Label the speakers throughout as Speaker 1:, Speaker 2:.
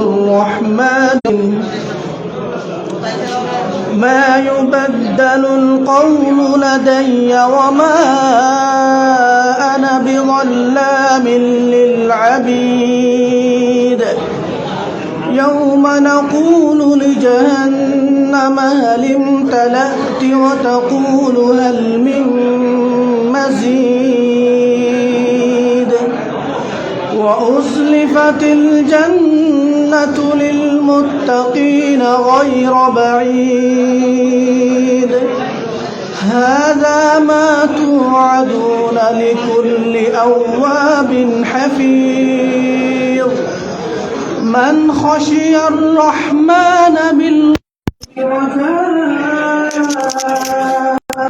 Speaker 1: الرحمن ما يبدل القول لدي وما أنا بظلام للعبيد يوم نقول لجهنم هل امتلأت وتقول هل من مزيد وأزلفت الجنة للمتقين غير بعيد هذا ما توعدون لكل أواب حفيظ من خشي الرحمن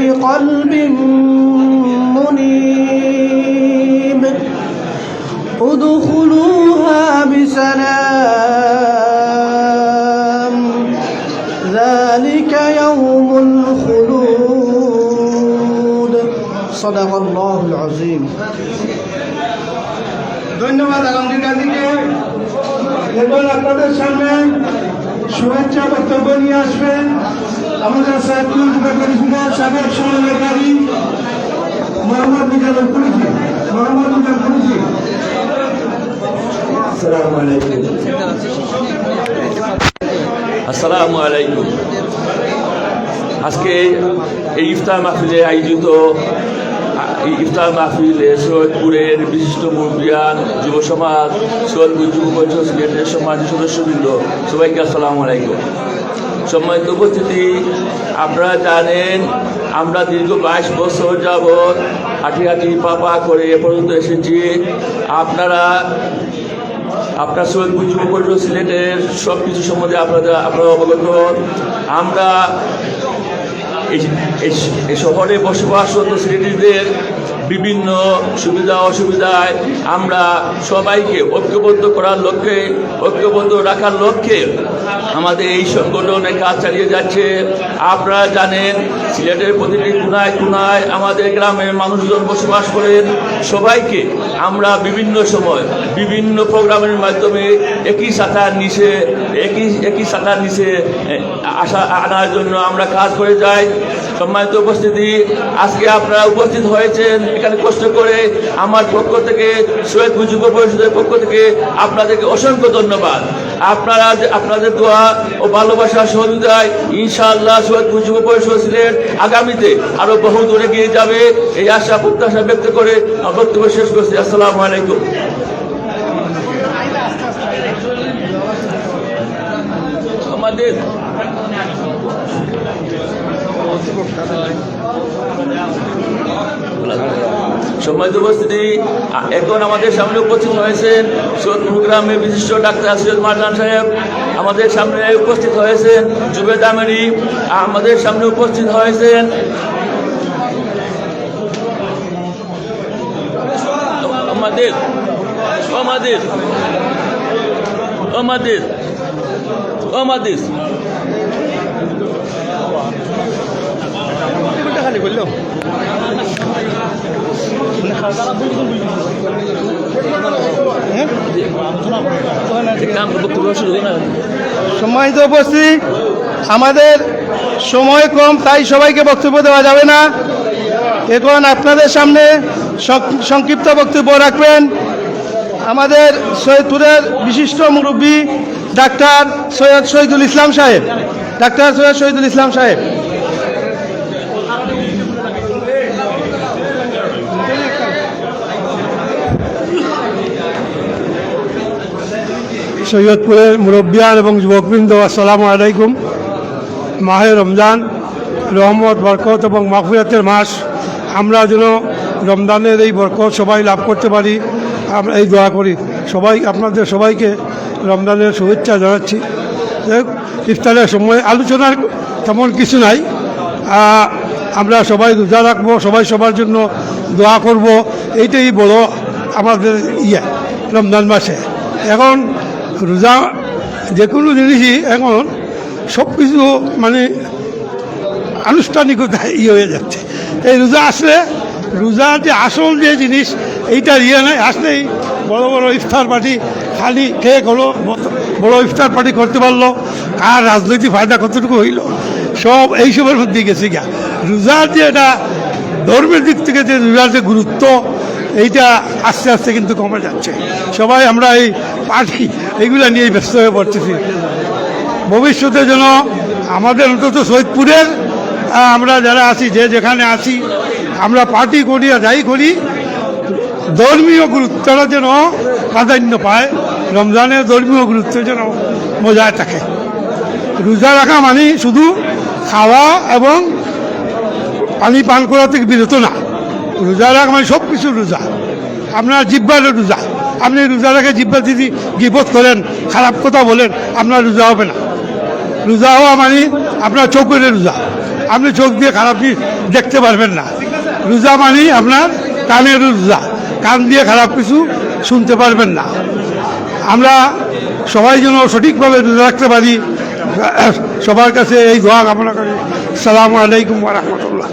Speaker 1: بقلب منيب ادخلوها بسلام ذلك يوم الخلود صدق الله العظيم
Speaker 2: ধন্যবাদ আলমগীর গাজীকে। এবার আপনাদের সামনে শুভেচ্ছা বক্তব্য নিয়ে আসবেন আমাদের সৈয়দপুর পরিষদের সাবেক সমন্বয়কারী মোহাম্মদ মিজানুর কুরুজি।
Speaker 3: আসসালামু আলাইকুম। আজকে এই ইফতার মাহফিলে আয়োজিত ইফতার মাহফিলে সৈয়দপুরের বিশিষ্ট মুরব্বিয়ান যুব সমাজ, সৈয়দপুর যুব পরিষদ সিলেটের সম্মানিত সদস্যবৃন্দ, সবাইকে আসসালামু আলাইকুম। সম্মানিত উপস্থিতি, আপনারা জানেন আমরা দীর্ঘ 22 বছর যাবৎ হাঁটি পাপা করে এ পর্যন্ত এসেছি। আপনারা সৈয়দপুর যুব পরিষদ সিলেটের সব কিছু সম্বন্ধে আপনারা অবগত। আমরা এই শহরে বসবাসরত সিলেটিদের বিভিন্ন সুবিধা অসুবিধায় আমরা সবাইকে ঐক্যবদ্ধ করার লক্ষ্যে, ঐক্যবদ্ধ রাখার লক্ষ্যে আমাদের এই সংগঠনে কাজ চালিয়ে যাচ্ছে। আপনারা জানেন সিলেটের প্রতিটি কোনায় কোনায় আমাদের গ্রামের মানুষজন বসবাস করেন। সবাইকে আমরা বিভিন্ন সময় বিভিন্ন প্রোগ্রামের মাধ্যমে একই ছাতার নিচে আনার জন্য আমরা কাজ করে যাই। সম্মানিত উপস্থিতি, আজকে আপনারা উপস্থিত হয়েছেন এখানে কষ্ট করে। আমার পক্ষ থেকে, সৈয়দপুর যুব পরিষদের পক্ষ থেকে আপনাদেরকে অসংখ্য ধন্যবাদ। আপনাদের দোয়া ও ভালোবাসার সহযোগিতায় ইনশাআল্লাহ সৈয়দপুর যুব পরিষদ সিলেট আগামীতে আরো বহু দূরে গিয়ে যাবে, এই আশা প্রত্যাশা ব্যক্ত করে আমার বক্তব্য শেষ করছি। আসসালামু আলাইকুম। আমাদের সম্মানিত উপস্থিতি, এখন আমাদের সামনে উপস্থিত হয়েছেন সৈয়দপুর গ্রামের বিশিষ্ট ডাক্তার সৈয়দ মারজান সাহেব, আমাদের সামনে উপস্থিত হয়েছেন জুবেদ আমেরি, আমাদের সামনে উপস্থিত হয়েছেন খালি বললো
Speaker 2: সম্মানিত উপস্থিতি, আমাদের সময় কম, তাই সবাইকে বক্তব্য দেওয়া যাবে না। এখন আপনাদের সামনে সংক্ষিপ্ত বক্তব্য রাখবেন আমাদের সৈয়দপুরের বিশিষ্ট মুরব্বী ডাক্তার সৈয়দ শহীদুল ইসলাম সাহেব। ডাক্তার সৈয়দ শহীদুল ইসলাম সাহেব।
Speaker 4: সৈয়দপুরের মুরব্বিয়ান এবং যুবকবৃন্দ, আসসালামু আলাইকুম। মাহে রমজান রহমত, বরকত এবং মাগফিরাতের মাস। আমরা যেন রমজানের এই বরকত সবাই লাভ করতে পারি, আমরা এই দোয়া করি। আপনাদের সবাইকে রমজানের শুভেচ্ছা জানাচ্ছি। ইফতারের সময় আলোচনার তেমন কিছু নাই, আমরা সবাই রোজা রাখবো, সবাই সবার জন্য দোয়া করব, এইটাই বড় আমাদের রমজান মাসে। এখন রোজা যে কোনো জিনিসই এখন সব কিছু মানে আনুষ্ঠানিকতা হয়ে যাচ্ছে। এই রোজা আসলে, রোজা যে আসল যে জিনিস এইটার নাই, আসলেই বড় বড় ইফতার পার্টি খালি খেয়ে কোনো বড় ইফতার পার্টি করতে পারলো, কার রাজনৈতিক ফায়দা কতটুকু হইল, সব এইসবের মধ্যে গেছে গিয়া। রোজার যে এটা ধর্মের দিক থেকে যে রোজার যে গুরুত্ব, এইটা আস্তে আস্তে কিন্তু কমে যাচ্ছে। সবাই আমরা এই পার্টি এইগুলো নিয়েই ব্যস্ত হয়ে পড়তেছি। ভবিষ্যতে যেন আমাদের অন্তত সৈয়দপুরের আমরা যারা আছি, যে যেখানে আছি, আমরা পার্টি করি আর যাই করি, ধর্মীয় গুরুত্বটা যেন প্রাধান্য পায়, রমজানের ধর্মীয় গুরুত্ব যেন বজায় থাকে। রোজা রাখা মানে শুধু খাওয়া এবং পানি পান করা থেকে বিরত না। রোজা রাখা মানে সব কিছু রোজা। আপনার জিহ্বারও রোজা। আপনি রোজা রেখে জিহ্বা যদি গীবত করেন, খারাপ কথা বলেন, আপনার রোজা হবে না। রোজা হওয়া মানে আপনার চোখের রোজা। আপনি চোখ দিয়ে খারাপ দেখতে পারবেন না। রোজা মানে আপনার কানের রোজা, কান দিয়ে খারাপ কিছু শুনতে পারবেন না। আমরা সবাই যেন সঠিকভাবে রোজা রাখতে পারি, সবার কাছে এই দোয়া কামনা করি। আসসালামু আলাইকুম ওয়া রাহমাতুল্লাহ।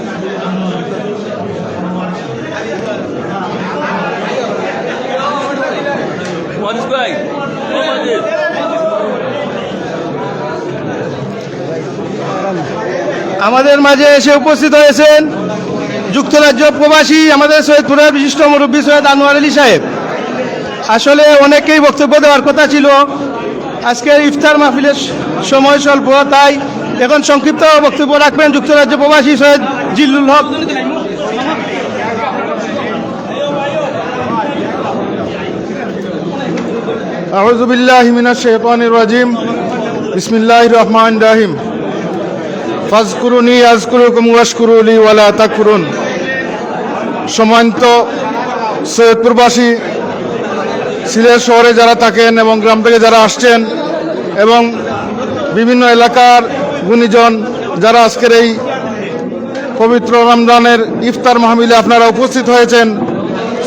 Speaker 2: আমাদের মাঝে এসে উপস্থিত হয়েছেন যুক্তরাজ্য প্রবাসী আমাদের সৈয়দপুরের বিশিষ্ট মুরব্বী সৈয়দ আনোয়ার আলী সাহেব। আসলে অনেকেই বক্তব্য দেওয়ার কথা ছিল, আজকের ইফতার মাহফিলের সময় স্বল্প, তাই এখন সংক্ষিপ্ত বক্তব্য রাখবেন যুক্তরাজ্য প্রবাসী সৈয়দ জিল্লুল হক।
Speaker 5: আউযু বিল্লাহি মিনাশ শাইতানির রাজিম। বিসমিল্লাহির রহমানির রহিম। ফাজকুরুনি আযকুরুকুম ওয়াশকুরু লি ওয়া লা তাকফুরুন। সম্মানিত সৈয়দপুরবাসী, সিলেট শহরে যারা থাকেন এবং গ্রাম থেকে যারা আসছেন এবং বিভিন্ন এলাকার গুণীজন যারা আজকের এই পবিত্র রমজানের ইফতার মাহফিলে আপনারা উপস্থিত হয়েছেন,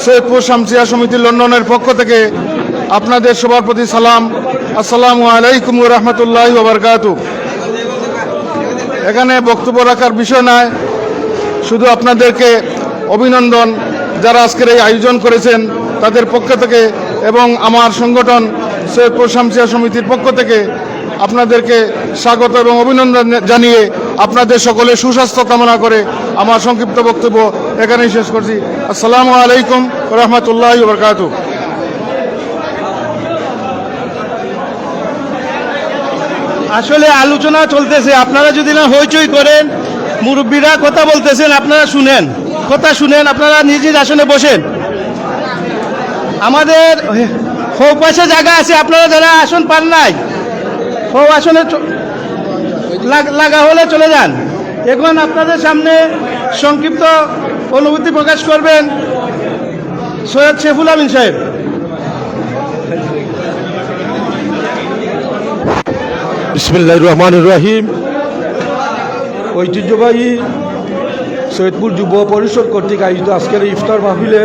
Speaker 5: সৈয়দপুর শামসিয়া সমিতি লন্ডনের পক্ষ থেকে আপনাদের সবার প্রতি সালাম। আসসালামু আলাইকুম ওয়া রাহমাতুল্লাহি ওয়া বারাকাতুহু। এখানে বক্তব্য রাখার বিষয় নয়, শুধু আপনাদেরকে অভিনন্দন যারা আজকের এই আয়োজন করেছেন তাদের পক্ষ থেকে এবং আমার সংগঠন সৈয়দপুর শামসিয়া সমিতির পক্ষ থেকে আপনাদেরকে স্বাগত এবং অভিনন্দন জানিয়ে আপনাদের সকলের সুস্বাস্থ্য কামনা করে আমার সংক্ষিপ্ত বক্তব্য এখানেই শেষ করছি। আসসালামু আলাইকুম ওয়া রাহমাতুল্লাহি ওয়া বারাকাতুহু।
Speaker 2: আসলে আলোচনা চলতেছে, আপনারা যদি না হইচই করেন, মুরব্বীরা কথা বলতেছেন, আপনারা শুনেন, কথা শুনেন, আপনারা নিজ নিজ আসনে বসেন। আমাদের হোক পাশে জায়গা আছে, আপনারা যারা আসন পান নাই, হোক আসনে লাগা হলে চলে যান। এখন আপনাদের সামনে সংক্ষিপ্ত অনুভূতি প্রকাশ করবেন সৈয়দ শেফুল আমিন সাহেব।
Speaker 6: বিসমিল্লাহির রহমানির রহিম। ঐতিহ্যবাহী সৈয়দপুর যুব পরিষদ কর্তৃক আয়োজিত আজকের এই ইফতার মাহফিলে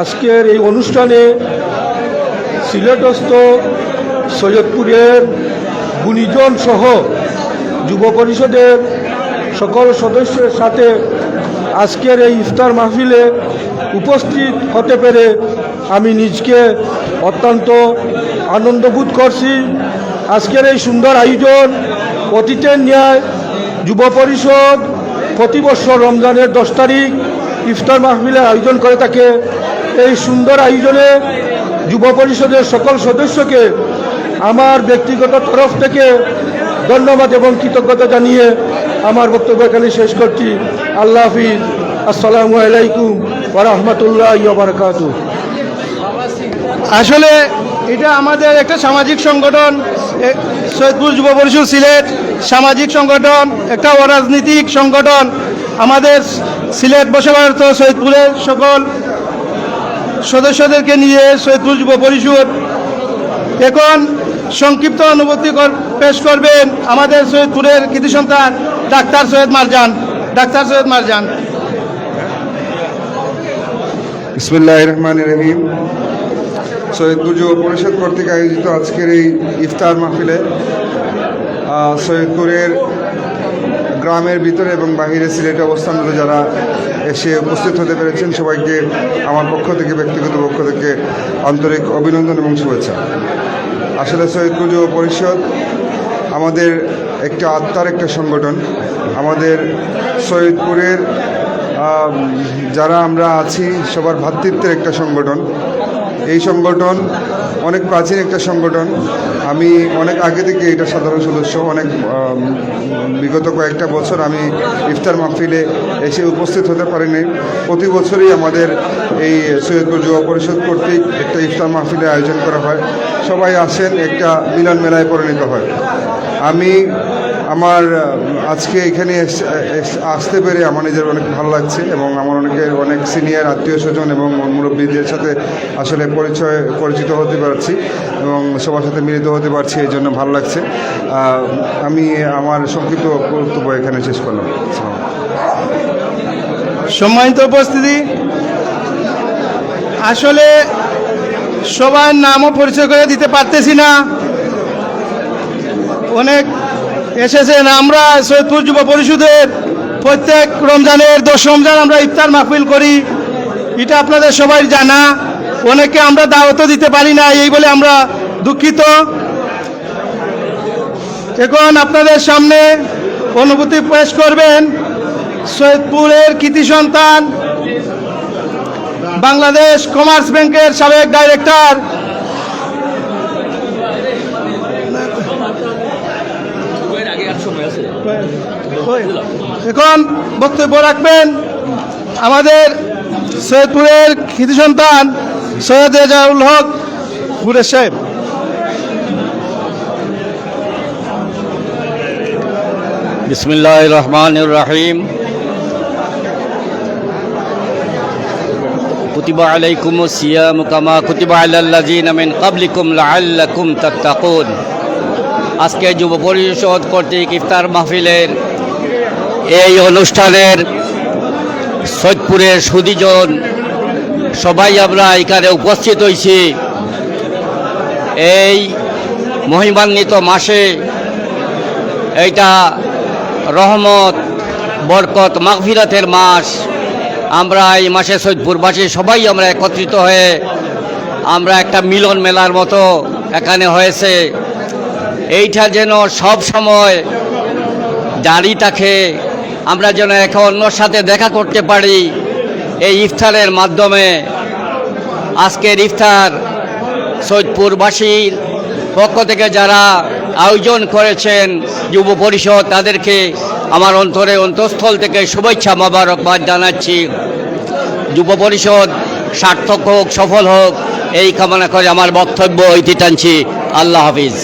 Speaker 6: আজকের এই অনুষ্ঠানে সিলেটস্থ সৈয়দপুরের গুণীজন সহ যুব পরিষদের সকল সদস্যের সাথে আজকের এই ইফতার মাহফিলে উপস্থিত হতে পেরে আমি নিজকে অত্যন্ত আনন্দবোধ করছি। আজকের এই সুন্দর আয়োজন অতীতের ন্যায় যুব পরিষদ প্রতি বছর রমজানের 10 তারিখ ইফতার মাহফিলের আয়োজন করে থাকে। এই সুন্দর আয়োজনে যুব পরিষদের সকল সদস্যকে আমার ব্যক্তিগত তরফ থেকে ধন্যবাদ এবং কৃতজ্ঞতা জানিয়ে আমার বক্তব্য এখানে শেষ করছি। আল্লাহ হাফিজ। আসসালামু আলাইকুম ওয়া রাহমাতুল্লাহি ওয়া বারাকাতুহু।
Speaker 2: আসলে এটা আমাদের একটা সামাজিক সংগঠন, সৈয়দপুর যুব পরিষদ সিলেট সামাজিক সংগঠন, একটা অরাজনৈতিক সংগঠন। আমাদের সিলেট বসবাসরত সৈয়দপুরের সকল সদস্যদেরকে নিয়ে সৈয়দপুর যুব পরিষদ এখন সংক্ষিপ্ত অনুভূতি পেশ করবেন আমাদের সৈয়দপুরের কৃতি সন্তান ডাক্তার সৈয়দ মারজান। ডাক্তার সৈয়দ মারজান।
Speaker 5: বিসমিল্লাহির রহমানির রহিম। সৈয়দপুর যুব পরিষদ কর্তৃক আয়োজিত আজকের এই ইফতার মাহফিলে সৈয়দপুরের গ্রামের ভিতরে এবং বাহিরে সিলেটে অবস্থানরত যারা
Speaker 7: এসে উপস্থিত হতে পেরেছেন। সবাইকে আমার পক্ষ থেকে, ব্যক্তিগত পক্ষ থেকে আন্তরিক অভিনন্দন এবং শুভেচ্ছা। আসলে সৈয়দপুর যুব পরিষদ আমাদের একটা আত্মার একটা সংগঠন। আমাদের সৈয়দপুরের যারা আমরা আছি সবার ভ্রাতৃত্বের একটা সংগঠন। এই সংগঠন অনেক প্রাচীন একটা সংগঠন। আমি অনেক আগে থেকে এটা সাধারণ সদস্য। অনেক বিগত কয়েকটা বছর আমি ইফতার মাহফিলে এসে উপস্থিত হতে পারিনি। প্রতি বছরই আমাদের এই সৈয়দপুর যুব পরিষদ কর্তৃক একটা ইফতার মাহফিলের আয়োজন করা হয়। সবাই আসেন, একটা মিলন মেলায় পরিণত হয়। আমি আমার আজকে এখানে আসতে পেরে আমার নিজের অনেক ভালো লাগছে এবং আমার অনেক সিনিয়র আত্মীয় স্বজন এবং মুরব্বীদের সাথে আসলে পরিচিত হতে পারছি এবং সবার সাথে মিলিত হতে পারছি, এই জন্য ভালো লাগছে। আমি আমার সংক্ষিপ্ত বক্তব্য এখানে শেষ করলাম।
Speaker 2: সম্মানিত উপস্থিতি, আসলে সবার নামও পরিচয় করে দিতে পারতেছি না। অনেক এসেছেন। আমরা সৈয়দপুর যুব পরিষদের প্রত্যেক রমজানের 10 রমজান আমরা ইফতার মাহফিল করি, এটা আপনাদের সবাই জানা। অনেকে আমরা দাওয়াতও দিতে পারি না, এই বলে আমরা দুঃখিত। এখন আপনাদের সামনে অনুভূতি পেশ করবেন সৈয়দপুরের কৃতি সন্তান, বাংলাদেশ কমার্স ব্যাংকের সাবেক ডাইরেক্টর এখন বক্তব্য রাখবেন আমাদের সৈয়দপুরের কৃতি সন্তান সৈয়দ রেজাউল হক কুরেশ সাহেব।
Speaker 8: বিসমিল্লাহির রহমানির রহিম। কুতিবা আলাইকুমুস সিয়ামু কামা কুতিবা আলাল্লাযিনা মিন ক্বাবলিকুম লাআল্লাকুম তাত্তাকুন। আজকে যুব পরিষদ কর্তৃক ইফতার মাহফিলের এই অনুষ্ঠানের সৈয়দপুরের সুধীজন সবাই আমরা এখানে উপস্থিত হয়েছি। এই মহিমান্বিত মাসে এইটা রহমত, বরকত, মাগফিরাতের মাস। আমরা এই মাসে সৈয়দপুরবাসী সবাই আমরা একত্রিত হয়ে আমরা একটা মিলন মেলার মতো এখানে হয়েছে। এইটা যেন সব সময় জারি থাকে, আমরা যেন একে অন্যর সাথে দেখা করতে পারি এই ইফতারের মাধ্যমে। আজকের ইফতার সৈয়দপুরবাসীর পক্ষ থেকে যারা আয়োজন করেছেন যুব পরিষদ, তাদেরকে আমার অন্তঃস্থল থেকে শুভেচ্ছা মোবারকবাদ জানাচ্ছি। যুব পরিষদ সার্থক হোক, সফল হোক, এই কামনা করে আমার বক্তব্য ইতি টানছি। আল্লাহ হাফিজ।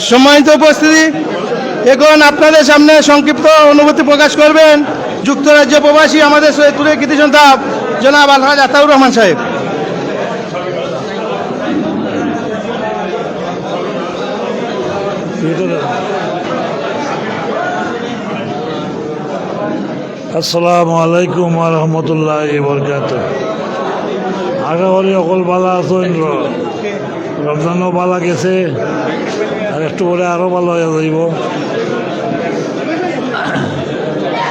Speaker 2: সম্মানিত উপস্থিতি, এখন আপনাদের সামনে সংক্ষিপ্ত অনুভূতি প্রকাশ করবেন যুক্তরাজ্য প্রবাসী আমাদের সৈয়দপুরের কৃতি সন্তান জনাব আলহাজ আতাউর রহমান সাহেব।
Speaker 9: আসসালামু আলাইকুম ওয়া রাহমাতুল্লাহি ওয়া বারাকাতুহু। আশা করি অকল বালা আছেন, রমজানও বালা গেছে, আর একটু পরে আরও ভালো হয়ে যাইব।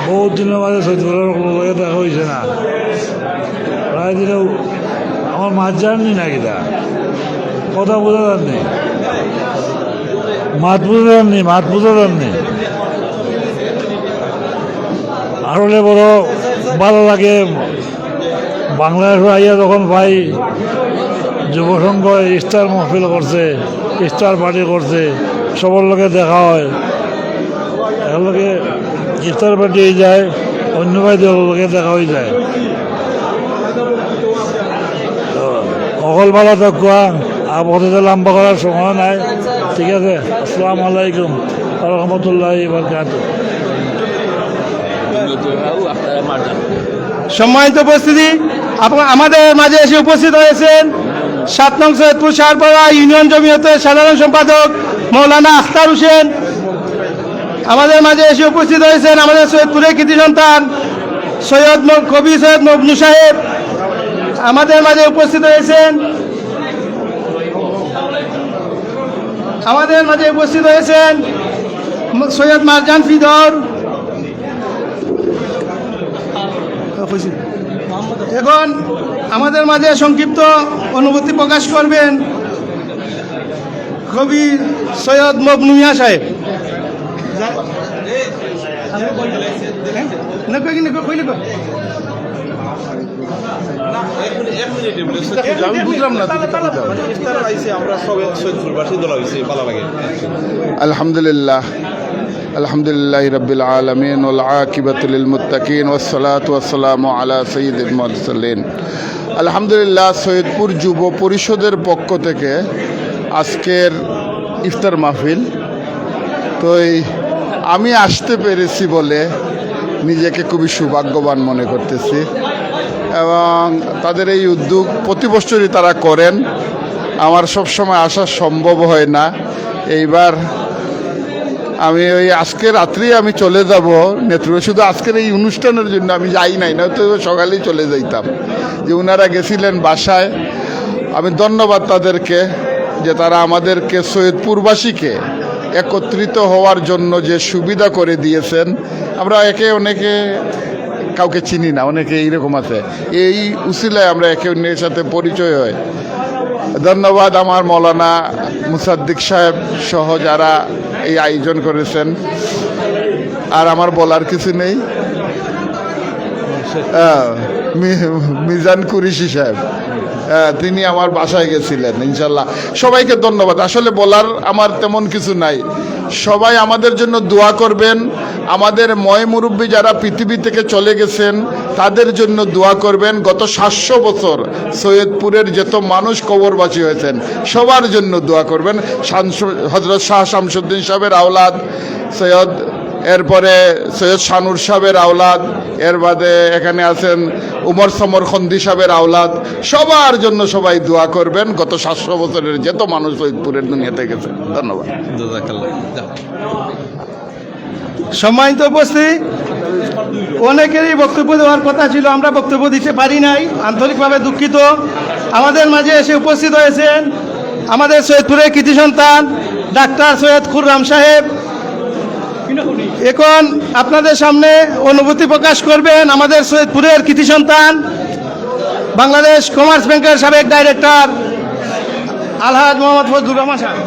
Speaker 9: বহুত দিনের মাঝে সৈয়দপুরের লগে দেখা হয়েছে না, প্রায় দিনেও আমার মাছ জাননি না, কিনা কথা বোঝা যাননি, মাত বোঝা যাননি। আরলে বড় ভালো লাগে বাংলাদেশ আইয়া যখন ভাই যুবসংঘ ইফতার মাহফিল করছে, ইফতার পার্টি করছে, সবার লোকে দেখা হয়, এগুলোকে ইফতার পার্টি হয়ে যায়, অন্য ভাইদের লোকে দেখা হয়ে যায়। অকল ভালো থাকুয়া, আর পথে লম্বা করার সময় নাই। ঠিক আছে, আসসালামু আলাইকুম ওয়া রাহমাতুল্লাহি ওয়া বারাকাতুহু।
Speaker 2: সম্মানিত উপস্থিতি, আমাদের মাঝে এসে উপস্থিত হয়েছেন 7 নং সৈয়দপুর শাহপাড়া ইউনিয়ন জমিয়তের সাধারণ সম্পাদক মৌলানা আখতার হোসেন। আমাদের মাঝে এসে উপস্থিত হয়েছেন আমাদের সৈয়দপুরের কৃতি সন্তান কবি সৈয়দ মবনু সাহেব। আমাদের মাঝে উপস্থিত হয়েছেন সৈয়দ মারজান ফিদর। এখন আমাদের মাঝে সংক্ষিপ্ত অনুভূতি প্রকাশ করবেন কবি সৈয়দ মবনু মিয়া সাহেব।
Speaker 5: আলহামদুলিল্লাহ আলহামদুলিল্লাহ রাব্বিল আলামিন ওয়াল আকিবাতু লিল মুত্তাকিন ওয়াস সালাতু ওয়াস সালামু আলা সাইয়্যিদিল মুরসালিন। আলহামদুলিল্লাহ, সৈয়দপুর যুব পরিষদের পক্ষ থেকে আজকের ইফতার মাহফিল, তো আমি আসতে পেরেছি বলে নিজেকে খুবই সৌভাগ্যবান মনে করতেছি এবং তাদের এই উদ্যোগ প্রতি বছরই তারা করেন। আমার সবসময় আসা সম্ভব হয় না। এইবার আমি ওই আজকে রাত্রেই আমি চলে যাব নেত্রকোনা, শুধু আজকের এই অনুষ্ঠানের জন্য আমি যাই নাই, না তো সকালেই চলে যাইতাম। যে ওনারা গেছিলেন বাসায়, আমি ধন্যবাদ তাদেরকে যে তারা আমাদেরকে সৈয়দপুরবাসীকে একত্রিত হওয়ার জন্য যে সুবিধা করে দিয়েছেন। আমরা অনেকে কাউকে চিনি না, অনেকে এইরকম আছে, এই উসিলায় আমরা একে অন্যের সাথে পরিচয় হয়। ধন্যবাদ আমার মৌলানা মুসাদ্দিক সাহেব সহ যারা এই আয়োজন করেছেন। আর আমার বলার কিছু নেই। মিজান কুরিশি সাহেব, তিনি আমার বাসায় গেছিলেন। ইনশাল্লাহ সবাইকে ধন্যবাদ। আসলে বলার আমার তেমন কিছু নাই। সবাই আমাদের জন্য দোয়া করবেন। আমাদের ময় মুরব্বী যারা পৃথিবী থেকে চলে গেছেন তাদের জন্য দোয়া করবেন। গত 700 বছর সৈয়দপুরের যত মানুষ কবরবাসী হয়েছেন সবার জন্য দোয়া করবেন। হযরত শাহ শামসুদ্দিন সাহেবের আওলাদ এরপরে সৈয়দ শানুর সাহেবের আওলাদ, এর বাদে এখানে আছেন উমর সমর খন্দি সাহেবের আওলাদ, সবার জন্য সবাই দোয়া করবেন। গত 700 বছরের যত মানুষ সৈয়দপুরের দুনিয়াতে গেছে। ধন্যবাদ।
Speaker 2: সম্মানিত উপস্থিতি, অনেকেরই বক্তব্য দেওয়ার কথা ছিল, আমরা বক্তব্য দিতে পারি নাই, আন্তরিকভাবে দুঃখিত। আমাদের মাঝে এসে উপস্থিত হয়েছেন আমাদের সৈয়দপুরের কৃতি সন্তান ডাক্তার সৈয়দ খুররাম সাহেব। এখন আপনাদের সামনে অনুভূতি প্রকাশ করবেন আমাদের সৈয়দপুরের কৃতি সন্তান বাংলাদেশ কমার্স ব্যাংকের সাবেক ডাইরেক্টর আলহাজ মোহাম্মদ ফজলুর রহমান সাহেব।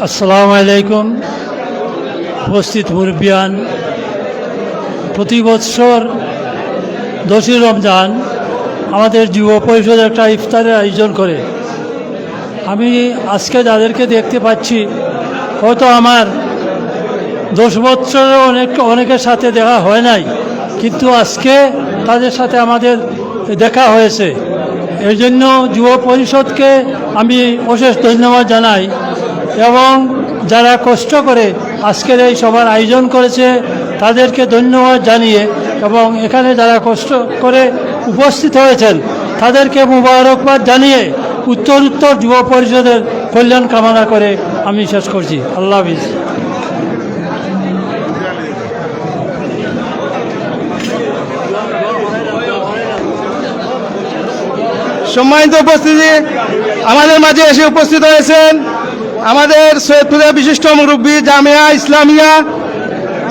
Speaker 9: আসসালামু আলাইকুম। উপস্থিত মুরব্বিয়ান, প্রতি বছর 10ই রমজান আমাদের যুব পরিষদ একটা ইফতারের আয়োজন করে। আমি আজকে যাদেরকে দেখতে পাচ্ছি, হয়তো আমার 10 বছরের অনেকের সাথে দেখা হয় নাই, কিন্তু আজকে তাদের সাথে আমাদের দেখা হয়েছে। এর জন্য যুব পরিষদকে আমি অশেষ ধন্যবাদ জানাই এবং যারা কষ্ট করে আজকের এই সভার আয়োজন করেছে তাদেরকে ধন্যবাদ জানিয়ে এবং এখানে যারা কষ্ট করে উপস্থিত হয়েছেন তাদেরকে মুবারকবাদ জানিয়ে উত্তর যুব পরিষদের কল্যাণ কামনা করে আমি শেষ করছি। আল্লাহ হাফিজ।
Speaker 2: সম্মানিত উপস্থিতি, আমাদের মাঝে এসে উপস্থিত হয়েছেন আমাদের সৈয়দপুরের বিশিষ্ট মুরব্বী জামিয়া ইসলামিয়া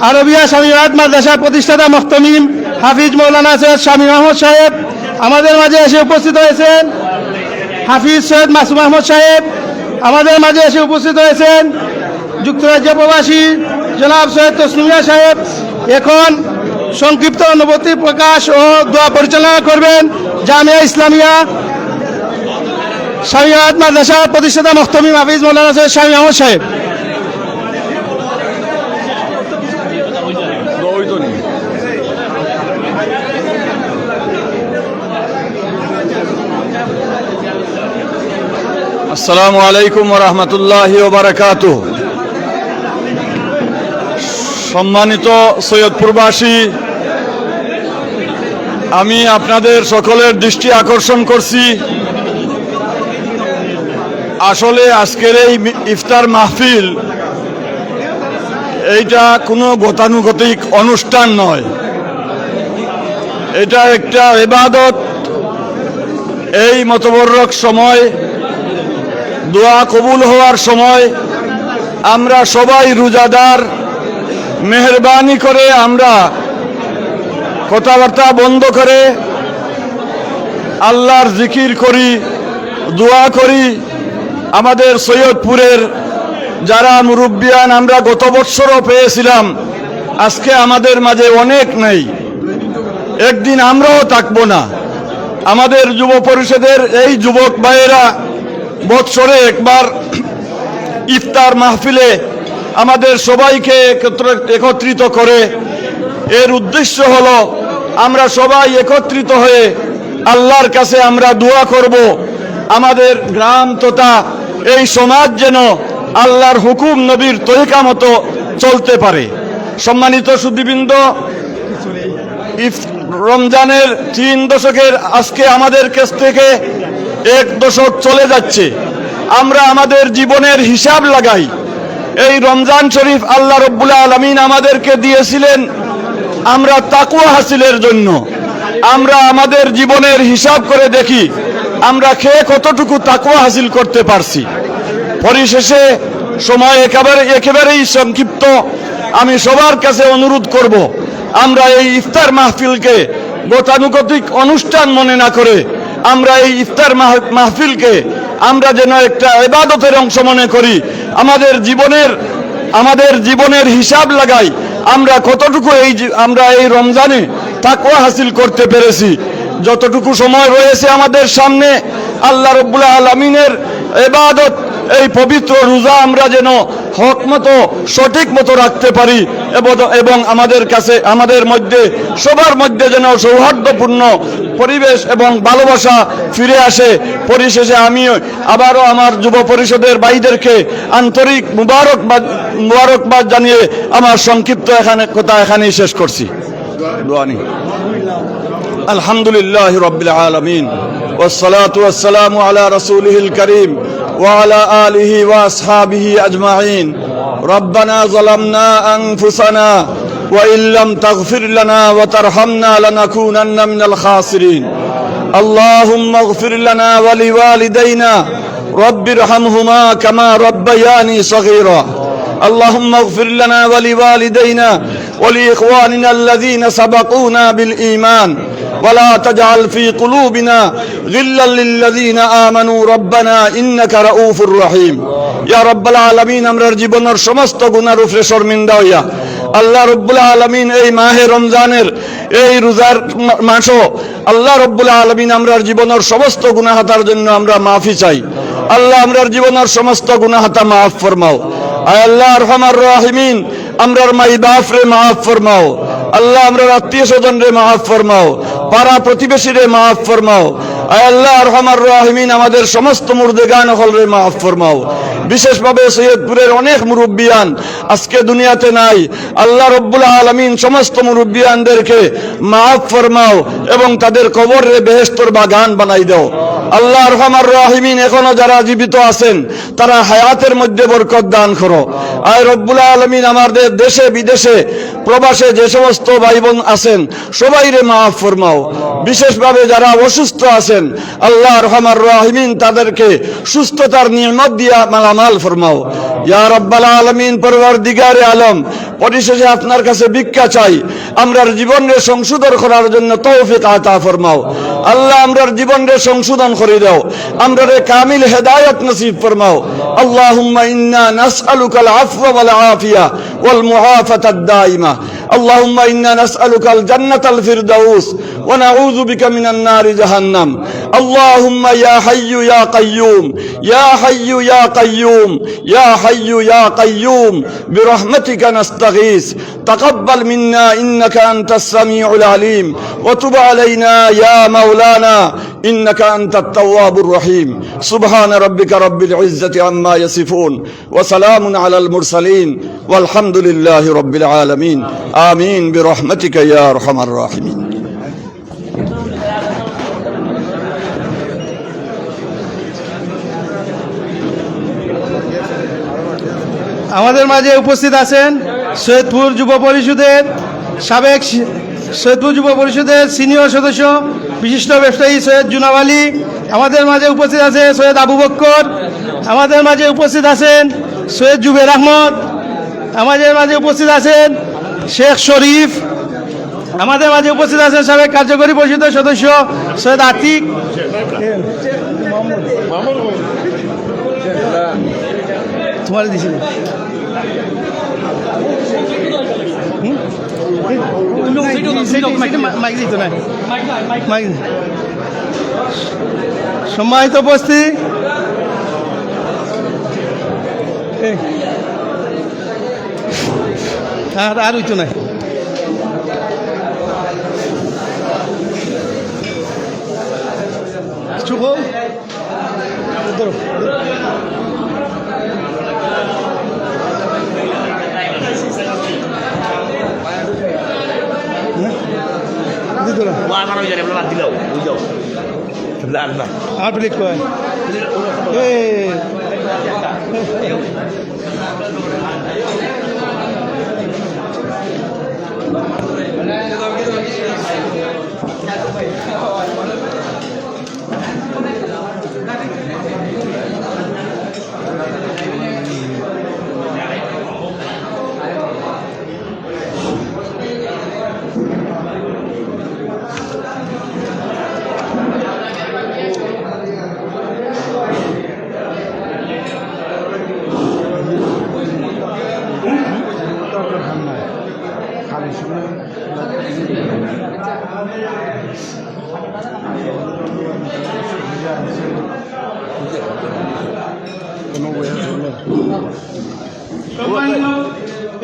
Speaker 2: আরবিয়া শামীমাত মাদ্রাসার প্রতিষ্ঠাতা মুহতামিম হাফিজ মৌলানা সৈয়দ শামীম আহমদ সাহেব। আমাদের মাঝে এসে উপস্থিত হয়েছেন হাফিজ সৈয়দ মাসুম আহমদ সাহেব। আমাদের মাঝে এসে উপস্থিত হয়েছেন যুক্তরাজ্য প্রবাসী জনাব সৈয়দ তসলিমিয়া সাহেব। এখন সংক্ষিপ্ত অনুভূতি প্রকাশ ও দোয়া পরিচালনা করবেন জামিয়া ইসলামিয়া শামীমাত মাদ্রাসার প্রতিষ্ঠাতা মুহতামিম হাফিজ মৌলানা সৈয়দ শামীম আহমদ সাহেব।
Speaker 6: আসসালামু আলাইকুম ওয়া রাহমাতুল্লাহি ওয়া বারাকাতুহু। সম্মানিত সৈয়দপুরবাসী, আমি আপনাদের সকলের দৃষ্টি আকর্ষণ করছি আসলে আজকের এই ইফতার মাহফিল
Speaker 4: এইটা কোনো গতানুগতিক অনুষ্ঠান নয়, এটা একটা ইবাদত। এই মতবরক সময়, দোয়া কবুল হওয়ার সময় আমরা সবাই রোজাদার, মেহরবানি করে আমরা কথাবার্তা বন্ধ করে আল্লাহর জিকির করি, দোয়া করি। আমাদের সৈয়দপুরের যারা মুরব্বিয়ান আমরা গত বৎসরও পেয়েছিলাম, আজকে আমাদের মাঝে অনেক নেই, একদিন আমরাও থাকবো না। আমাদের যুব পরিষদের এই যুবক ভাইয়েরা বৎসরে একবার ইফতার মাহফিলে আমাদের সবাইকে একত্রিত করে। এর উদ্দেশ্য হলো আমরা সবাই একত্রিত হয়ে আল্লাহর কাছে আমরা দোয়া করব, আমাদের গ্রাম তথা এই সমাজ যেন আল্লাহর হুকুম নবীর তরিকা মতো চলতে পারে। সম্মানিত সুধীবৃন্দ, রমজানের 3 দশকের আজকে আমাদের কাছ থেকে 1 দশক চলে যাচ্ছে। আমরা আমাদের জীবনের হিসাব লাগাই। এই রমজান শরীফ আল্লাহ রব্বুল আলামিন আমাদেরকে দিয়েছিলেন আমরা তাকওয়া হাসিলের জন্য। আমরা আমাদের জীবনের হিসাব করে দেখি আমরা খেয়ে কতটুকু তাকওয়া হাসিল করতে পারছি। পরিশেষে সময় একেবারেই সংক্ষিপ্ত। আমি সবার কাছে অনুরোধ করব, আমরা এই ইফতার মাহফিলকে গতানুগতিক অনুষ্ঠান মনে না করে আমরা এই ইফতার মাহফিলকে আমরা যেন একটা ইবাদতের অংশ মনে করি। আমাদের জীবনের হিসাব লাগাই আমরা কতটুকু আমরা এই রমজানে তাকওয়া হাসিল করতে পেরেছি। যতটুকু সময় রয়েছে আমাদের সামনে, আল্লাহ রাব্বুল আলামিনের ইবাদত, এই পবিত্র রোজা আমরা যেন হক মতো সঠিক মতো রাখতে পারি এবং আমাদের কাছে আমাদের মধ্যে সবার মধ্যে যেন সৌহার্দ্যপূর্ণ পরিবেশ এবং ভালোবাসা ফিরে আসে। পরিশেষে আমি আবারও আমার যুব পরিষদের ভাইদেরকে আন্তরিক মুবারকবাদ জানিয়ে আমার সংক্ষিপ্ত কথা এখানেই শেষ করছি। আলহামদুলিল্লাহ রাব্বিল আলামিন ওয়াসসালাতু ওয়াসসালামু আলা রাসূলিহিল কারীম وعلى آله وأصحابه أجمعين ربنا ظلمنا أنفسنا وإن لم تغفر لنا وترحمنا لنكونن من الخاسرين اللهم اغفر لنا ولوالدينا رب ارحمهما كما ربياني صغيرا اللهم اغفر لنا ولوالدينا ولإخواننا الذين سبقونا بالإيمان ولا تجعل في قلوبنا غلا للذين آمنوا ربنا إنك رؤوف رحيم يا رب العالمين আমরার জীবনের সমস্ত গুনার উপরে শর্মিন্দা হইয়া আল্লাহ রব্বুল আলামিন এই মাহে রমজানের এই রোজার মাসও আল্লাহ রব্বুল আলামিন আমরার জীবনের সমস্ত গুনাহ হাতার জন্য আমরা মাফি চাই। আল্লাহ আমরার জীবনের সমস্ত গুনাহ হাতা মাফ ফরমাও। আয় আল্লাহ আরহামার রাহিমিন, আমরার মাই বাপ রে মাফ ফরমাও। আল্লাহ আমরার আত্মীয় স্বজন রে মাফ ফরমাও, পাড়া প্রতিবেশী রে মাফ ফরমাও। আয় আল্লাহ আরহামার রাহিমিন, আমাদের সমস্ত মুর্দেগান হল রে মাফ ফরমাও। বিশেষভাবে সৈয়দপুরের অনেক মুরব্বিয়ান আজকে দুনিয়াতে নাই। আল্লাহ রব্বুল আলামিন সমস্ত মুরব্বিয়ানদেরকে মাফ ফরমাও এবং তাদের কবরে বেহেশতের বাগান বানাই দাও। আল্লাহ আরহামার রাহিমিন, এখনো যারা জীবিত আছেন তারা হায়াতের মধ্যে বরকত দান করো। আয় রব্বুল আলামিন, আমাদের দেশে বিদেশে প্রবাসে যে সমস্ত ভাই বোন আছেন সবাইরে মাফ ফরমাও। বিশেষভাবে যারা অসুস্থ আছেন আল্লাহ আরহামার রাহিমিন তাদেরকে সুস্থতার নিয়ামত দিয়া মালামাল ফরমাও। ইয়া রাব্বাল আলামিন, পরওয়ারদিগারে আলম, পরিশেষে আপনার কাছে ভিক্ষা চাই, আমরার জীবনের সংশোধন করার জন্য তৌফিক আতা ফরমাও। আল্লাহ আমরার জীবনের সংশোধন করে দাও, আমরারে কামিল হেদায়েত নসিব ফরমাও। আল্লাহুম্মা ইন্না নাসআলুকাল আফওয়া ওয়াল আফিয়া ওয়াল মুআফাতাদ দাইমা। اللهم إنا نسألك الجنة الفردوس ونعوذ بك من النار جهنم. اللهم يا حي يا قيوم يا حي يا قيوم يا حي يا قيوم برحمتك نستغيث تقبل منا إنك أنت السميع العليم وتب علينا يا مولانا إنك أنت التواب الرحيم. سبحان ربك رب العزة عما يصفون وسلام على المرسلين والحمد لله رب العالمين. آمين برحمتك يا أرحم الراحمين.
Speaker 2: আমাদের মাঝে উপস্থিত আছেন সৈয়দপুর যুব পরিষদের সাবেক সৈয়দপুর যুব পরিষদের সিনিয়র সদস্য বিশিষ্ট ব্যবসায়ী সৈয়দ জুনাব আলী, আমাদের মাঝে উপস্থিত আছে সৈয়দ আবু বক্কর, আমাদের মাঝে উপস্থিত আছেন সৈয়দ জুবের আহমদ, আমাদের মাঝে উপস্থিত আছেন শেখ শরীফ, আমাদের মাঝে উপস্থিত আছেন সাবেক কার্যকরী পরিষদের সদস্য সৈয়দ আতিক, তোমার দিছি সম্মানিত উপস্থিতি, আর হইতো না। আর প্লেট কয়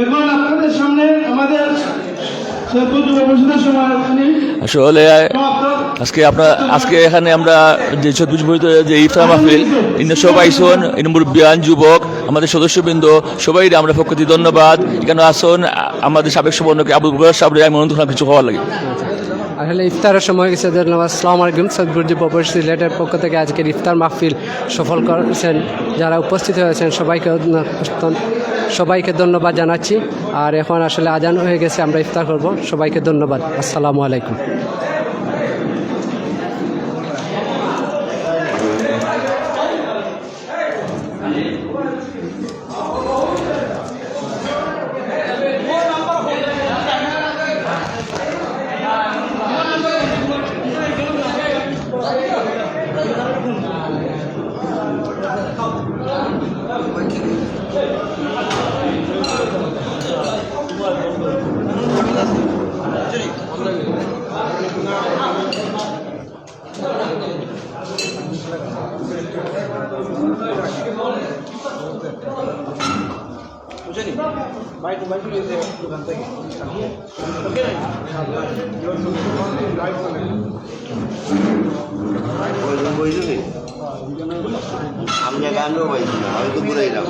Speaker 2: এখন আপনাদের সামনে আমাদের
Speaker 3: আসলে আজকে এখানে আমরা যে যে ইফতার মাহফিল সব আইসন বিয়ান যুবক আমাদের সদস্যবৃন্দ সবাই আমরা পক্ষ থেকে ধন্যবাদ। এখানে আসুন আমাদের সাবেক সমন্বয়ক আবু বকর সাহেব আমি অনুরোধ কিছু হওয়ার লাগে।
Speaker 10: আসলে ইফতারের সময় গেছে। আসসালামু আলাইকুম। সৈয়দপুর যুব পরিষদ সিলেটের পক্ষ থেকে আজকের ইফতার মাহফিল সফল করেছেন যারা উপস্থিত হয়েছেন সবাইকে ধন্যবাদ জানাচ্ছি। আর এখন আসলে আজান হয়ে গেছে, আমরা ইফতার করব। সবাইকে ধন্যবাদ। আসসালামু আলাইকুম।
Speaker 11: আমরা গানও পাইছি না, হয়তো ঘুরে এলাম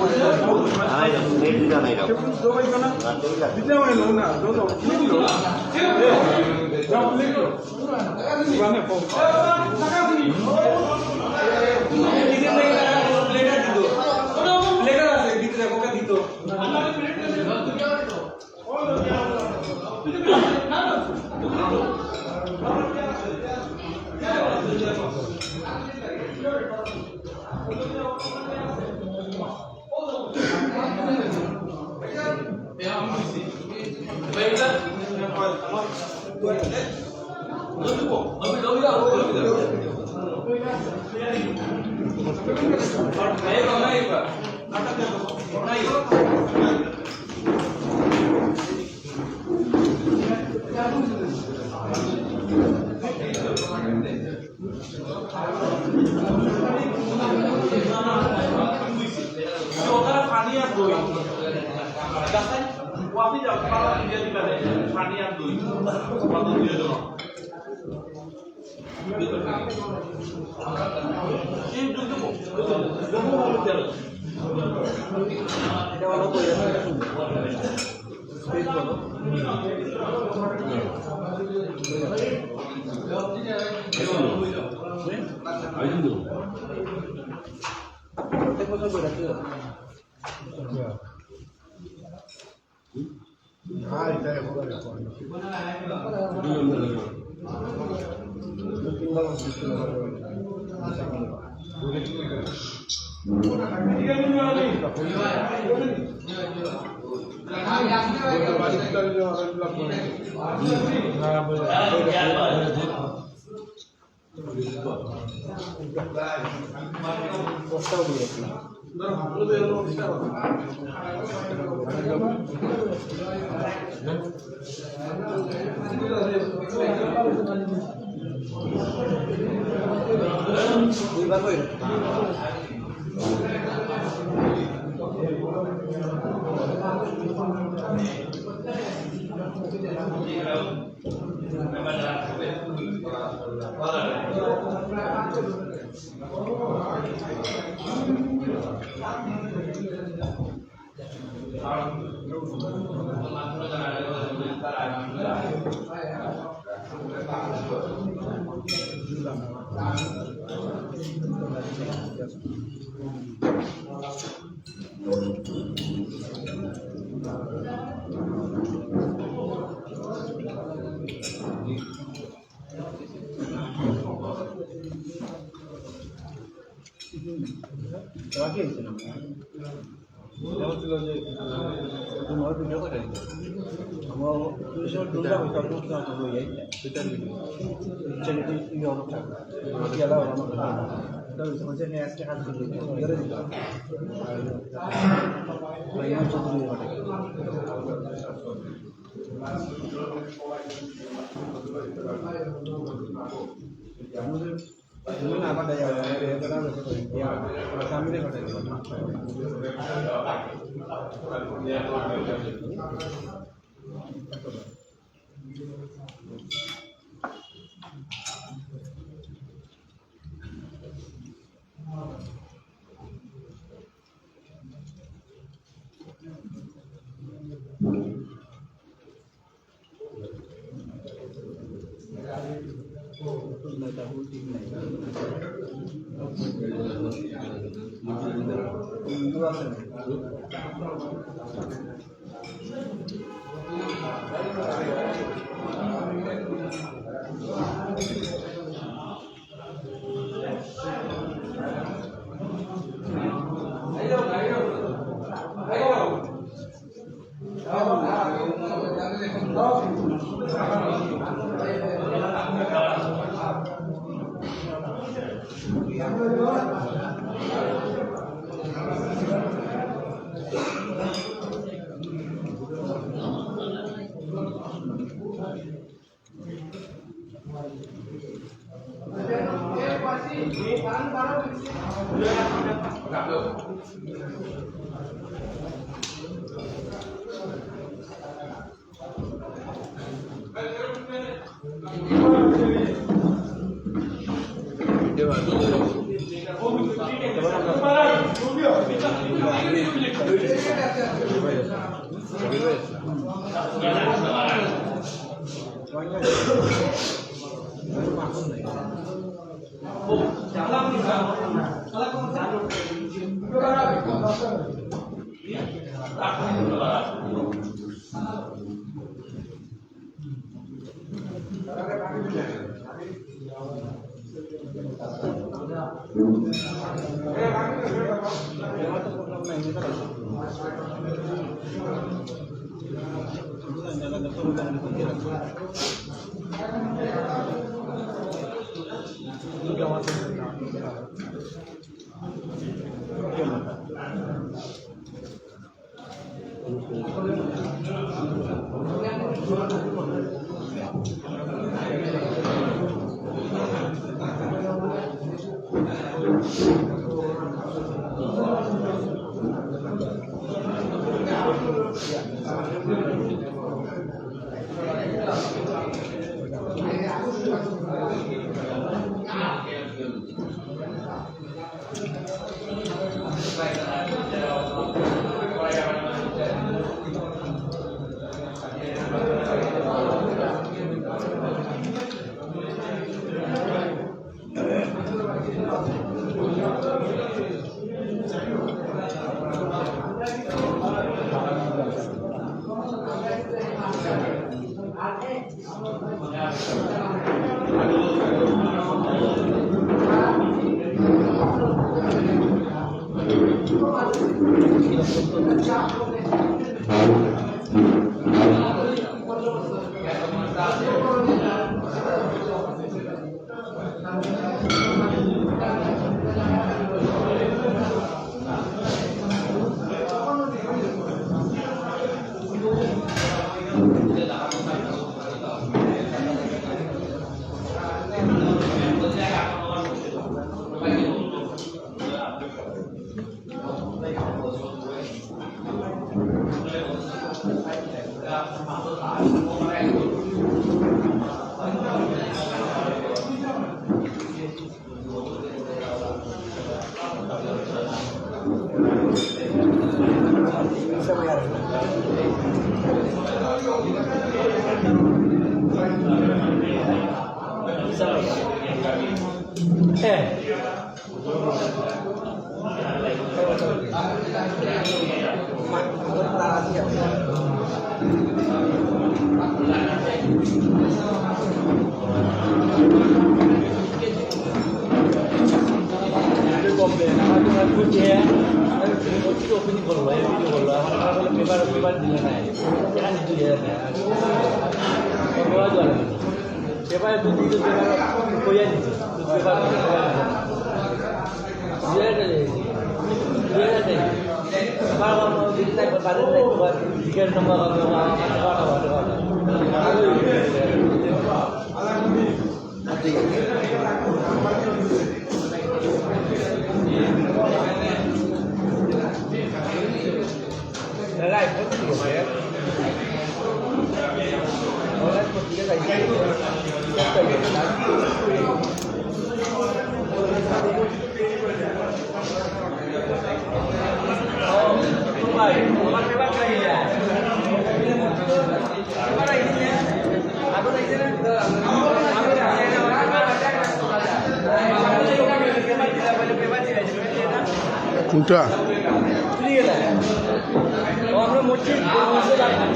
Speaker 5: কোনটা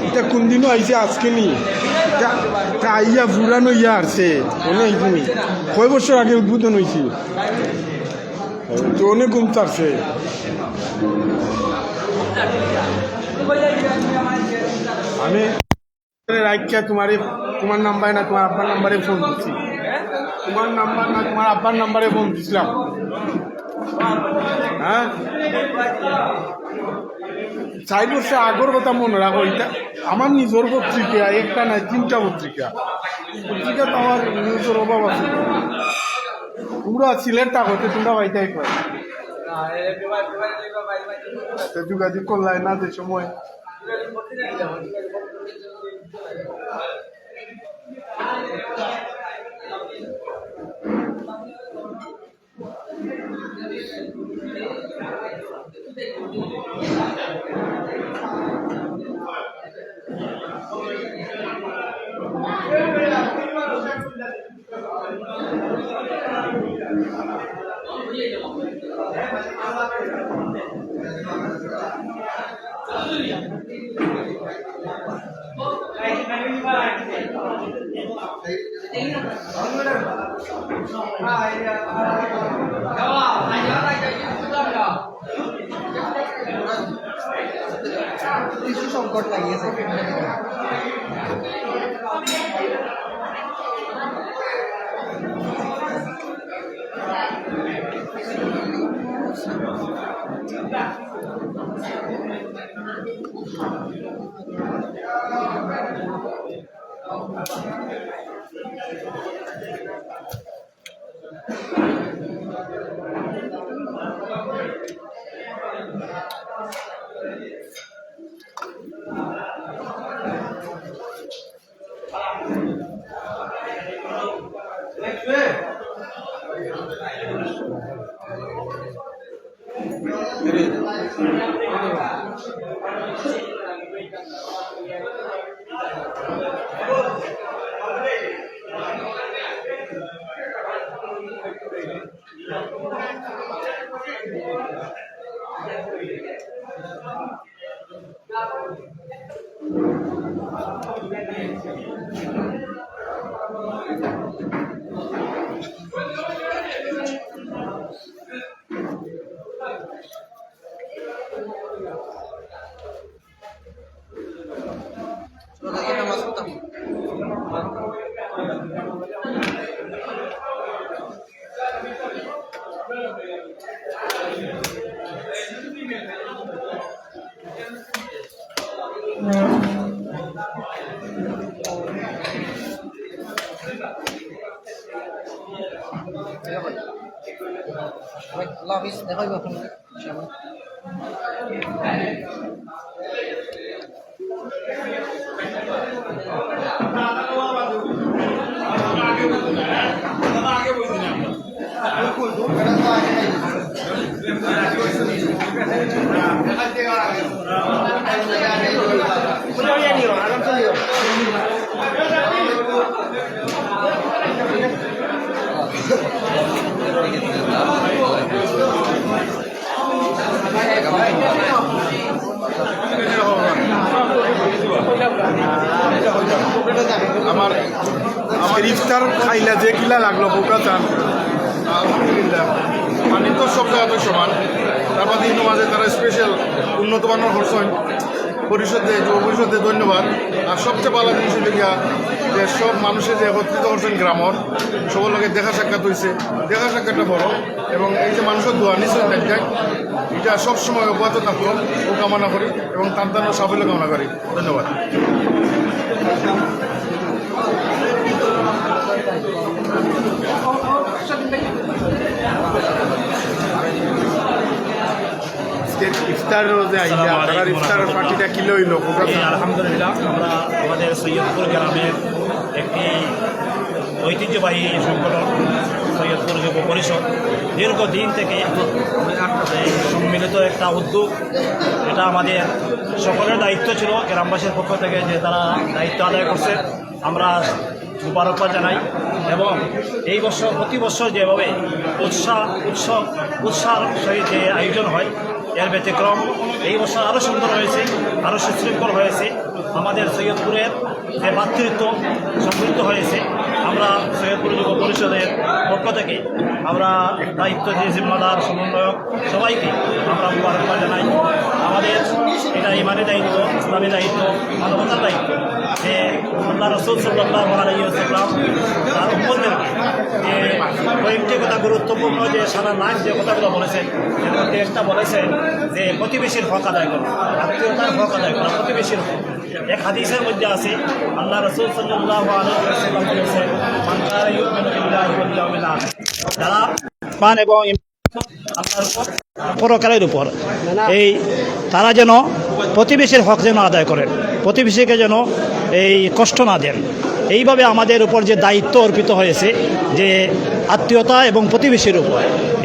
Speaker 5: এটা কোন দিনও আইছে আজকে নি আইয়া পুরানো ইয়া আসছে অনেক কয় বছর আগে উদ্বোধন হয়েছি তো অনেক কমতে আসছে আমি রাইকা তোমার নাম্বারে না তোমার আব্বার নাম্বারে ফোন দিচ্ছি তোমার নাম্বার না তোমার আব্বার নাম্বারে ফোন দিছিলাম হ্যাঁ 4 বছর আগের কথা মনে রাখো এটা আমার নিজের পত্রিকা একটা নাই 3টা পত্রিকা তো আমার নিজের অভাব আছে তোমরা সিলেট থাকতে তোমরা বাইতাই কর যোগাযোগ করলাই না যে সময়
Speaker 1: সংকট লাগিয়েছে আল্লাহ হাফিজ, দেখা হইব এখন ইনশাআল্লাহ।
Speaker 5: আমার ইফতার খাইলা যে কিলা লাগলো বোকা চান আলহামদুলিল্লাহ, পানি তো সব জায়গাতে সমান। তারপর দিন মাঝে তারা স্পেশাল উন্নত মানের হরসন পরিষদে, যুব পরিষদে ধন্যবাদ। আর সবচেয়ে ভালো জিনিস হইল গিয়া যে সব মানুষের যে একত্রিত হচ্ছেন গ্রামর সবার লোকের দেখা সাক্ষাৎ হয়েছে, দেখা সাক্ষাৎটা বড়। এবং এই যে মানুষের দোয়া নিশ্চয় দেখ এটা সবসময় অব্যাহত থাকলো ও কামনা করি এবং তার জন্য সাফল্য কামনা করি। ধন্যবাদ। ইফতার ইফতার পার্টিটা কিলো হইল।
Speaker 9: আলহামদুলিল্লাহ, আমরা আমাদের সৈয়দপুর গ্রামের একটি ঐতিহ্যবাহী সংগঠন সৈয়দপুর যুব পরিষদ দীর্ঘদিন থেকে এই সম্মিলিত একটা উদ্যোগ। এটা আমাদের সকলের দায়িত্ব ছিল গ্রামবাসীর পক্ষ থেকে, যে তারা দায়িত্ব আদায় করছে, আমরা মুবারকবাদ জানাই। এবং এই বছর প্রতি বছর যেভাবে উৎসাহ সহিত যে আয়োজন হয় এর ব্যতিক্রম এই বছর আরও সুন্দর হয়েছে, আরও সুশৃঙ্খল হয়েছে। আমাদের সৈয়দপুরের যে ভাতৃত্ব সমৃদ্ধ হয়েছে, আমরা সৈয়দপুর যুব পরিষদের পক্ষ থেকে আমরা দায়িত্ব যে জিম্মাদার সমন্বয়ক সবাইকে আমরা মুবারকবাদ জানাই। আমাদের এটা ইমানি দায়িত্ব, ইসলামী দায়িত্ব, মানবতার দায়িত্ব যে আল্লাহ রাসূল সাল্লাল্লাহু আলাইহি ওয়াসাল্লাম তার উম্মতদেরকে যে কয়েকটি কথা গুরুত্বপূর্ণ যে সারা লাইফ যে কথাগুলো বলেছেন, এর মধ্যে একটা বলেছেন যে প্রতিবেশীর হক আদায় করা, আত্মীয়তার হক আদায় করা, প্রতিবেশীর হক। এক হাদিসের মধ্যে আছে আল্লাহ রাসূল সাল্লাল্লাহু আলাইহি ওয়াসাল্লাম বলেছেন, মান কানা ইউমিনু বিল্লাহি ওয়াল ইয়াউমিল আখির, যারা মান এবং আল্লাহর উপর পরকালের উপর এই তারা যেন প্রতিবেশীর হক যেন আদায় করেন, প্রতিবেশীকে যেন এই কষ্ট না দেন। এইভাবে আমাদের উপর যে দায়িত্ব অর্পিত হয়েছে যে আত্মীয়তা এবং প্রতিবেশীর উপর,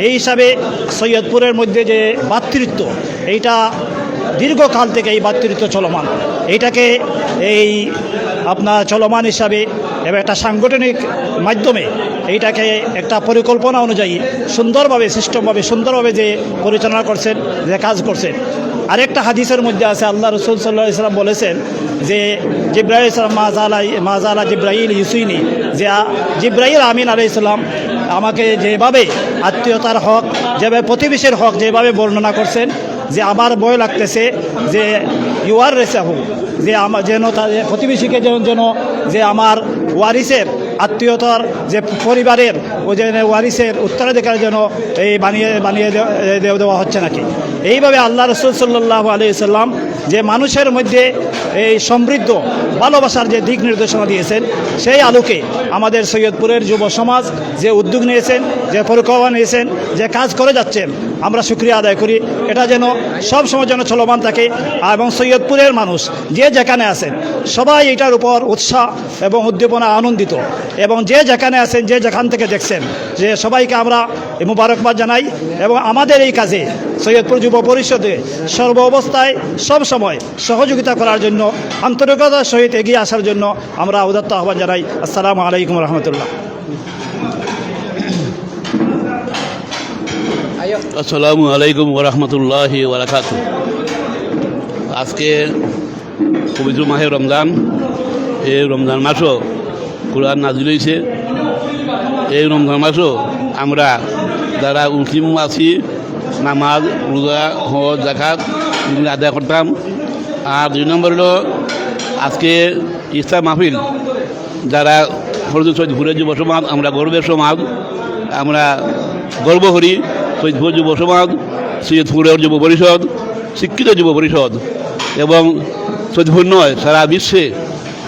Speaker 9: এই হিসাবে সৈয়দপুরের মধ্যে যে ভ্রাতৃত্ব, এইটা দীর্ঘকাল থেকে এই ভ্রাতৃত্ব চলমান, এইটাকে এই আপনার চলমান হিসাবে এবং একটা সাংগঠনিক মাধ্যমে এইটাকে একটা পরিকল্পনা অনুযায়ী সুন্দরভাবে সুন্দরভাবে যে পরিচালনা করছেন, যে কাজ করছেন। আরেকটা হাদিসের মধ্যে আছে আল্লাহ রসুল সাল্লাল্লাহু আলাইহি ওয়াসাল্লাম বলেছেন যে জিব্রাইল ইসলাম মাজালা জিব্রাইল ইউসুইনি, যে জিব্রাইল আমিন আলাইহিস সালাম আমাকে যেভাবে আত্মীয়তার হক, যেভাবে প্রতিবেশীর হক যেভাবে বর্ণনা করছেন, যে আমার ভয় লাগতেছে যে ইউআর রেসাহু, যে আমার যেন তাদের প্রতিবেশীকে যেন যে আমার ওয়ারিসের আত্মীয়তার যে পরিবারের ও যে ওয়ারিসের উত্তরাধিকার যেন এই বানিয়ে দেওয়া হচ্ছে নাকি। এইভাবে আল্লাহ রসুল সাল্লাল্লাহু আলাইহি সাল্লাম যে মানুষের মধ্যে এই সমৃদ্ধ ভালোবাসার যে দিক নির্দেশনা দিয়েছেন, সেই আলোকে আমাদের সৈয়দপুরের যুব সমাজ যে উদ্যোগ নিয়েছেন, যে পরিকল্পনা নিয়েছেন, যে কাজ করে যাচ্ছেন, আমরা শুকরিয়া আদায় করি। এটা যেন সব সময় যেন চলমান থাকে এবং সৈয়দপুরের মানুষ যে যেখানে আছেন সবাই এটার উপর উৎসাহ এবং উদ্দীপনা আনন্দিত, এবং যে যেখানে আছেন, যে যেখান থেকে দেখছেন, যে সবাইকে আমরা মুবারকবাদ জানাই। এবং আমাদের এই কাজে সৈয়দপুর যুব পরিষদে সর্ব অবস্থায় সব সময় সহযোগিতা করার জন্য, আন্তরিকতার সহিত এগিয়ে আসার জন্য আমরা উদাত্ত আহ্বান জানাই। আসসালামু আলাইকুম রহমতুল্লাহ।
Speaker 12: আসসালামু আলাইকুম ওরহমতুল্লাহি ওয়াবারাকাতুহু। আজকে পবিত্র মাহে রমজান, এই রমজান মাসও কোরআন নাজিল হয়েছে। এই রমজান মাসও আমরা যারা মুসলিম আছি নামাজ, রোজা, হজ, যাকাত আদায় করতাম। আর 2 নম্বর হলো আজকে ইফতার মাহফিল, যারা সৈয়দপুরের যুব সমাজ, আমরা গর্বের সমাজ, আমরা গর্ব করি সৈয়দপুর যুব সমাজ, সৈয়দপুরের যুব পরিষদ, শিক্ষিত যুব পরিষদ এবং সৈয়দপুর নয় সারা বিশ্বে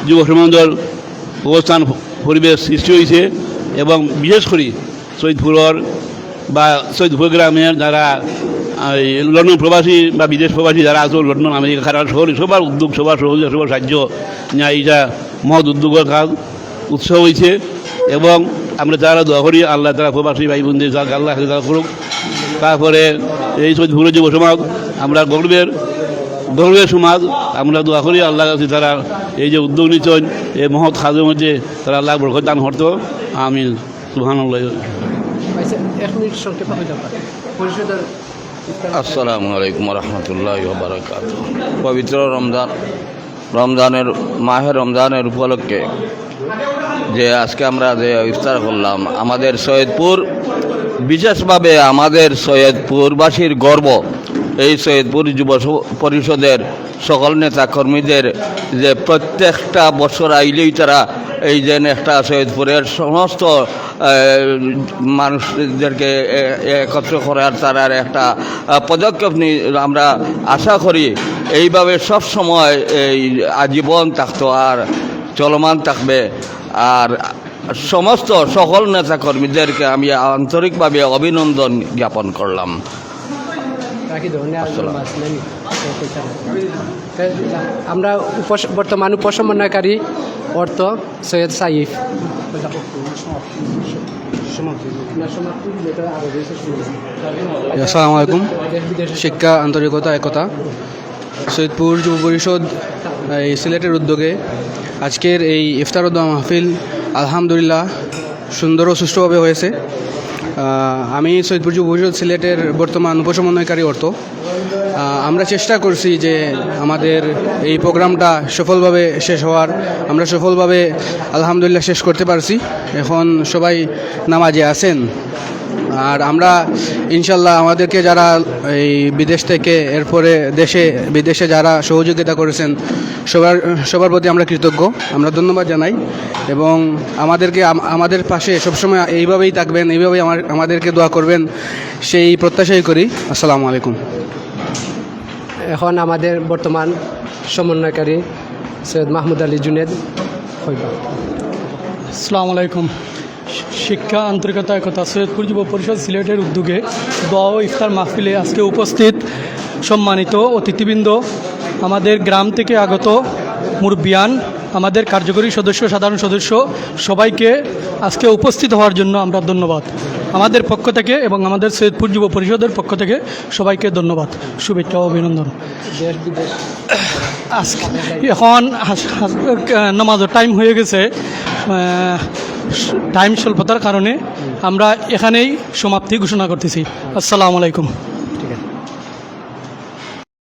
Speaker 12: যুব সমাজের অবস্থান পরিবেশ সৃষ্টি হয়েছে এবং বিশেষ করে সৈয়দপুরের বা সৈয়দপুর গ্রামের যারা লন্ডন প্রবাসী বা বিদেশ প্রবাসী যারা আছে লন্ডন আমেরিকা খারাপ শহর সবার উদ্যোগ সবার সহযোগিতা সবার সাহায্য নিয়ে এইটা মহৎ উদ্যোগের কাজ উৎসাহ হয়েছে এবং আমরা তারা দোয়া করি আল্লাহ তারা প্রবাসী ভাই বোনদের যাক আল্লাহ তারা করুক। তারপরে এই সৈয়দপুরের যুব সমাজ আমরা গর্বের সমাজ, আমরা দোয়া করি আল্লাহ কাছে তারা এই যে উদ্যোগ নিচ্ছেন এই মহৎ কাজের মধ্যে তারা আল্লাহ বরকত দান করতো। আমিন সুবহানাল্লাহ।
Speaker 8: আসসালামু আলাইকুম রহমতুল্লাহ বারাকাত। পবিত্র মাহে রমজানের উপলক্ষে যে আজকে আমরা যে ইফতার করলাম, আমাদের সৈয়দপুর বিশেষভাবে আমাদের সৈয়দপুরবাসীর গর্ব, এই সৈয়দপুর যুব পরিষদের সকল নেতা কর্মীদের যে প্রত্যেকটা বছর আইলেই তারা এই যে একটা সৈয়দপুরের সমস্ত মানুষদেরকে একত্র করার তার একটা পদক্ষেপ নিয়ে আমরা আশা করি এইভাবে সব সময় এই আজীবন থাকতো আর চলমান থাকবে। আর সমস্ত সকল নেতা কর্মীদেরকে আমি আন্তরিকভাবে অভিনন্দন জ্ঞাপন করলাম।
Speaker 10: আমরা বর্তমান উপসমন্বয়কারী অর্থ সৈয়দ সাইফ।
Speaker 13: আসসালামু আলাইকুম। শিক্ষা, আন্তরিকতা, একতা। সৈয়দপুর যুব পরিষদ এই সিলেটের উদ্যোগে আজকের এই ইফতার দোয়া মাহফিল আলহামদুলিল্লাহ সুন্দর ও সুষ্ঠুভাবে হয়েছে। আমি সৈয়দপুর যুব পরিষদ সিলেটের বর্তমান উপসমন্বয়কারী অর্থ। আমরা চেষ্টা করছি যে আমাদের এই প্রোগ্রামটা সফলভাবে শেষ হওয়ার, আমরা সফলভাবে আলহামদুলিল্লাহ শেষ করতে পারছি। এখন সবাই নামাজে আছেন আর আমরা ইনশাল্লাহ আমাদেরকে যারা এই বিদেশ থেকে এরপরে বিদেশে যারা সহযোগিতা করেছেন সবার প্রতি আমরা কৃতজ্ঞ, আমরা ধন্যবাদ জানাই এবং আমাদের পাশে সবসময় এইভাবেই থাকবেন, এইভাবেই আমাদেরকে দোয়া করবেন সেই প্রত্যাশাই করি। আসসালামু আলাইকুম।
Speaker 10: এখন আমাদের বর্তমান সমন্বয়কারী সৈয়দ মাহমুদ আলী জুনেদ।
Speaker 14: আসসালামু আলাইকুম। শিক্ষা, আন্তরিকতা, একতা সৈয়দপুর যুব পরিষদ সিলেটের উদ্যোগে দোয়া ও ইফতার মাহফিলে আজকে উপস্থিত সম্মানিত অতিথিবৃন্দ, আমাদের গ্রাম থেকে আগত মুরব্বিয়ান, আমাদের কার্যকরী সদস্য, সাধারণ সদস্য, সবাইকে আজকে উপস্থিত হওয়ার জন্য আমরা ধন্যবাদ আমাদের পক্ষ থেকে এবং আমাদের সৈয়দপুর যুব পরিষদের পক্ষ থেকে সবাইকে ধন্যবাদ, শুভেচ্ছা ও অভিনন্দন। আজকে এখন নামাজের টাইম হয়ে গেছে, টাইম স্বল্পতার কারণে আমরা এখানেই সমাপ্তি ঘোষণা করতেছি। আসসালামু আলাইকুম।